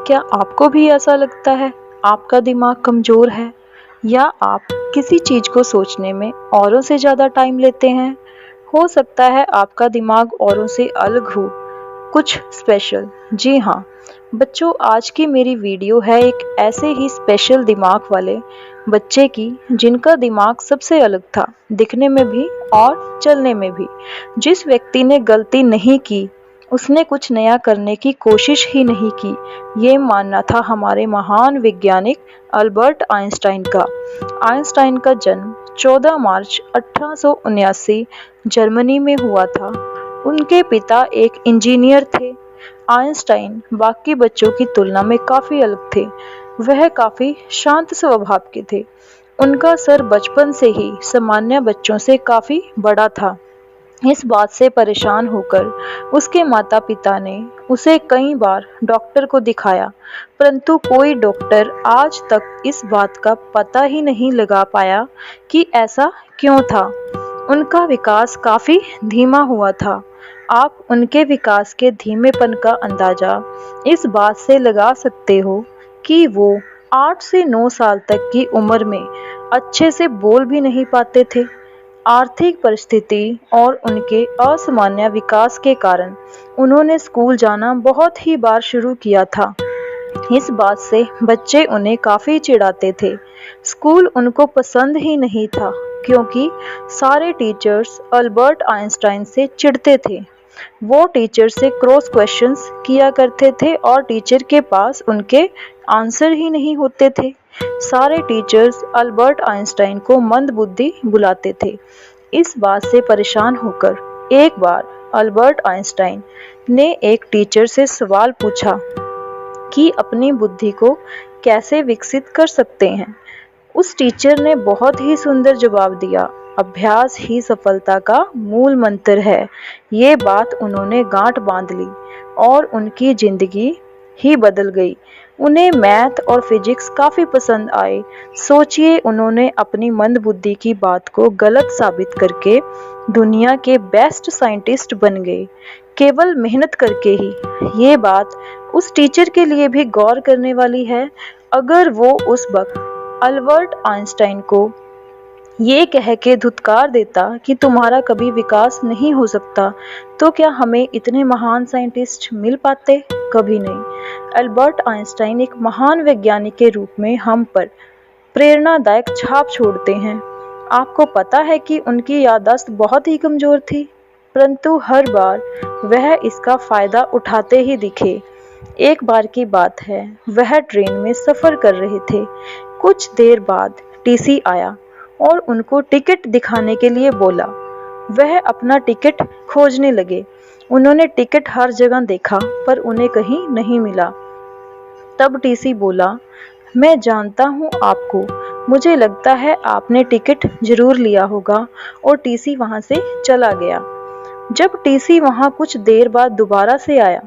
क्या आपको भी ऐसा लगता है आपका दिमाग कमज़ोर है या आप किसी चीज़ को सोचने में औरों से ज़्यादा टाइम लेते हैं? हो सकता है आपका दिमाग औरों से अलग हो, कुछ स्पेशल। जी हाँ, बच्चों, आज की मेरी वीडियो है एक ऐसे ही स्पेशल दिमाग वाले बच्चे की जिनका दिमाग सबसे अलग था, दिखने में भी और चलने में भी। जिस व्यक्ति ने गलती नहीं की, उसने कुछ नया करने की कोशिश ही नहीं की, ये मानना था हमारे महान वैज्ञानिक अल्बर्ट आइंस्टाइन का। आइंस्टाइन का जन्म 14 मार्च 1879 जर्मनी में हुआ था। उनके पिता एक इंजीनियर थे। आइंस्टाइन बाकी बच्चों की तुलना में काफ़ी अलग थे। वह काफ़ी शांत स्वभाव के थे। उनका सर बचपन से ही सामान्य बच्चों से काफ़ी बड़ा था। इस बात से परेशान होकर उसके माता पिता ने उसे कई बार डॉक्टर को दिखाया, परंतु कोई डॉक्टर आज तक इस बात का पता ही नहीं लगा पाया कि ऐसा क्यों था। उनका विकास काफ़ी धीमा हुआ था। आप उनके विकास के धीमेपन का अंदाज़ा इस बात से लगा सकते हो कि वो 8 से 9 साल तक की उम्र में अच्छे से बोल भी नहीं पाते थे। आर्थिक परिस्थिति और उनके असामान्य विकास के कारण उन्होंने स्कूल जाना बहुत ही बार शुरू किया था। इस बात से बच्चे उन्हें काफ़ी चिढ़ाते थे। स्कूल उनको पसंद ही नहीं था क्योंकि सारे टीचर्स अल्बर्ट आइंस्टाइन से चिढ़ते थे। वो टीचर से क्रॉस क्वेश्चंस किया करते थे और टीचर के पास उनके आंसर ही नहीं होते थे। सारे टीचर्स अल्बर्ट आइंस्टाइन को मंदबुद्धि बुलाते थे। इस बात से परेशान होकर एक बार अल्बर्ट आइंस्टाइन ने एक टीचर से सवाल पूछा कि अपनी बुद्धि को कैसे विकसित कर सकते हैं। उस टीचर ने बहुत ही सुंदर जवाब दिया, अभ्यास ही सफलता का मूल मंत्र है। ये बात उन्होंने गांठ बांध ली और उनकी जिंदगी ही बदल गई। उन्हें मैथ और फिजिक्स काफ़ी पसंद आए। सोचिए, उन्होंने अपनी मंदबुद्धि की बात को गलत साबित करके दुनिया के बेस्ट साइंटिस्ट बन गए, केवल मेहनत करके ही। ये बात उस टीचर के लिए भी गौर करने वाली है। अगर वो उस वक्त अल्बर्ट आइंस्टाइन को ये कह के धुतकार देता कि तुम्हारा कभी विकास नहीं हो सकता, तो क्या हमें इतने महान साइंटिस्ट मिल पाते? कभी नहीं। अल्बर्ट आइंस्टाइन एक महान वैज्ञानिक के रूप में हम पर प्रेरणादायक छाप छोड़ते हैं। आपको पता है कि उनकी याददाश्त बहुत ही कमज़ोर थी, परंतु हर बार वह इसका फ़ायदा उठाते ही दिखे। एक बार की बात है, वह ट्रेन में सफ़र कर रहे थे। कुछ देर बाद टीसी आया और उनको टिकट दिखाने के लिए बोला। वह अपना टिकट खोजने लगे। उन्होंने टिकट हर जगह देखा पर उन्हें कहीं नहीं मिला। तब टीसी बोला, मैं जानता हूँ आपको, मुझे लगता है आपने टिकट जरूर लिया होगा, और टीसी वहाँ से चला गया। जब टीसी वहाँ कुछ देर बाद दोबारा से आया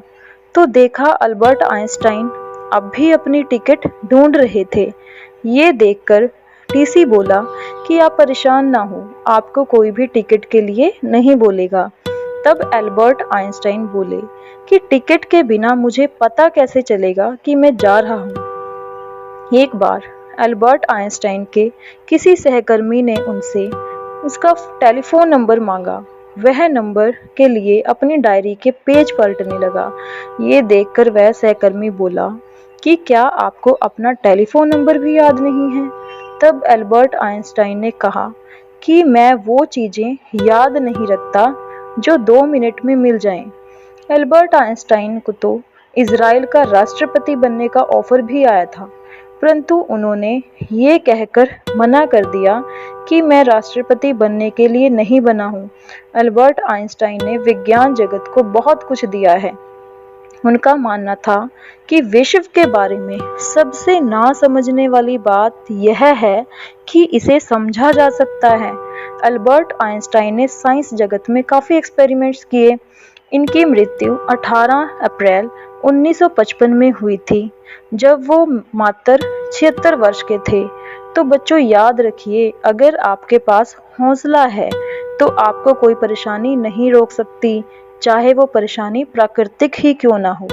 तो देखा अल्बर्ट आइंस्टाइन अब भी अपनी टिकट ढूंढ रहे थे। ये देखकर टीसी बोला कि आप परेशान ना हो, आपको कोई भी टिकट के लिए नहीं बोलेगा। तब अल्बर्ट आइंस्टाइन बोले कि टिकट के बिना मुझे पता कैसे चलेगा कि मैं जा रहा हूँ। एक बार अल्बर्ट आइंस्टाइन के किसी सहकर्मी ने उनसे उसका टेलीफोन नंबर मांगा। वह नंबर के लिए अपनी डायरी के पेज पलटने लगा। ये देखकर वह सहकर्मी बोला कि क्या आपको अपना टेलीफोन नंबर भी याद नहीं है? तब अल्बर्ट आइंस्टाइन ने कहा कि मैं वो चीज़ें याद नहीं रखता जो 2 मिनट में मिल जाएं। अल्बर्ट आइंस्टाइन को तो इज़राइल का राष्ट्रपति बनने का ऑफर भी आया था, परंतु उन्होंने ये कहकर मना कर दिया कि मैं राष्ट्रपति बनने के लिए नहीं बना हूँ। अल्बर्ट आइंस्टाइन ने विज्ञान जगत को बहुत कुछ दिया है। उनका मानना था कि विश्व के बारे में सबसे ना समझने वाली बात यह है कि इसे समझा जा सकता है। अल्बर्ट आइंस्टाइन ने साइंस जगत में काफ़ी एक्सपेरिमेंट्स किए। इनकी मृत्यु 18 अप्रैल 1955 में हुई थी, जब वो मात्र 76 वर्ष के थे। तो बच्चों, याद रखिए, अगर आपके पास हौसला है तो आपको कोई परेशानी नहीं रोक सकती, चाहे वो परेशानी प्राकृतिक ही क्यों ना हो।